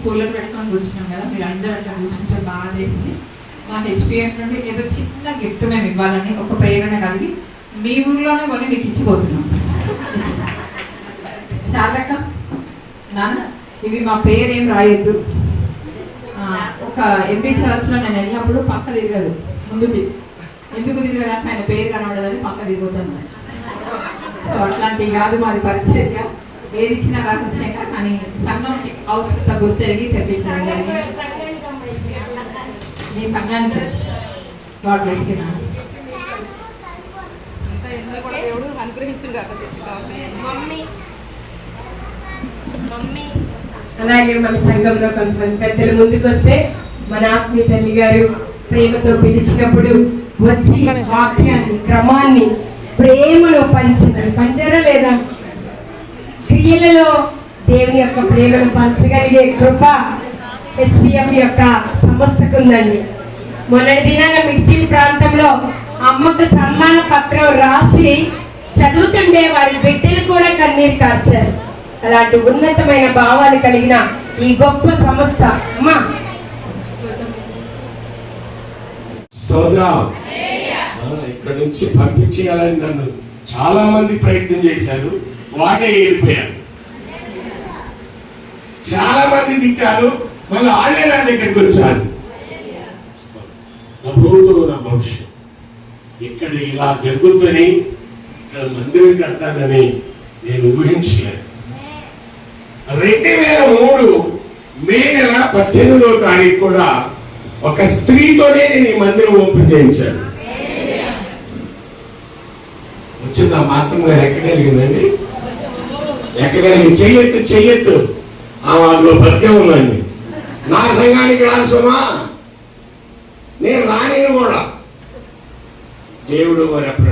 Cooler పెట్టుకొని కూర్చున్నాం కదా, మీరు అందరూ అట్లా కూర్చుంటే బాగా చేసి మా హెచ్పిఎఫ్ నుండి ఏదో చిన్న గిఫ్ట్ మేము ఇవ్వాలని ఒక ప్రేరణ కలిగి మీ ఊర్లోనే కొని మీకు ఇచ్చిపోతున్నాం. చాలక నాన్న ఇవి మా పేరేం రాయొద్దు. ఒక ఎంపీ చర్చ్లో నేను వెళ్ళినప్పుడు పక్క తిరగదు, ముందుకి ఎందుకు తిరగడానికి ఆయన పేరు కనబడదని పక్క తిరుగుతాను. సో అట్లాంటివి కాదు మాది పరిచయంగా, ఏది ఇచ్చినా రహస్యంగా, కానీ సంఘంకి అవసరత గుర్తెరిగి తెప్పించడం జరిగింది. మీ సంఘానికి గాడ్ బ్లెస్ యు. అలాగే మన సంఘంలో కొంతమంది పెద్దలు ముందుకు వస్తే మన ఆత్మీయ తల్లి గారు ప్రేమతో పిలిచినప్పుడు వచ్చి వాక్యాన్ని, క్రమాన్ని, ప్రేమను పంచరా లేదా క్రియలలో దేవుని యొక్క ప్రేమను పంచగలిగే కృప హెచ్పిఎఫ్ యొక్క సంస్థకు ఉందండి. మొన్నటి దినాన మిర్చిల్ ప్రాంతంలో అమ్మకు సన్మాన పత్రం రాసి చదువుతుండే వారి బిడ్డలు కూడా కన్నీరు కార్చారు. అలాంటి ఉన్నతమైన భావాలు కలిగిన ఈ గొప్ప సంస్థ అమ్మా ఇక్కడ నుంచి పంపించేయాలని నన్ను చాలా మంది ప్రయత్నం చేశారు, వాటే వెళ్ళిపోయారు. చాలా మంది తిట్టారు, మళ్ళీ వాళ్ళే నా దగ్గరికి వచ్చారు. నా భూతో నా భవిష్యత్ ఇక్కడ ఇలా జరుగుతుందని, ఇక్కడ మందిరం కడతానని నేను ఊహించలేదు. 2003 మే నెల 18వ తారీఖు కూడా ఒక స్త్రీతోనే నేను ఈ మందిరం ఓపెన్ చేయించాను. వచ్చింది ఆ మాత్రం గారు ఎక్కగలిగిందండి, ఎక్కగలిగింది. చెయ్యొద్దు అందులో బతికే ఉందండి. నా సంఘానికి రాసుమా, నేను రాని కూడా దేవుడు వారి ప్రణాళిక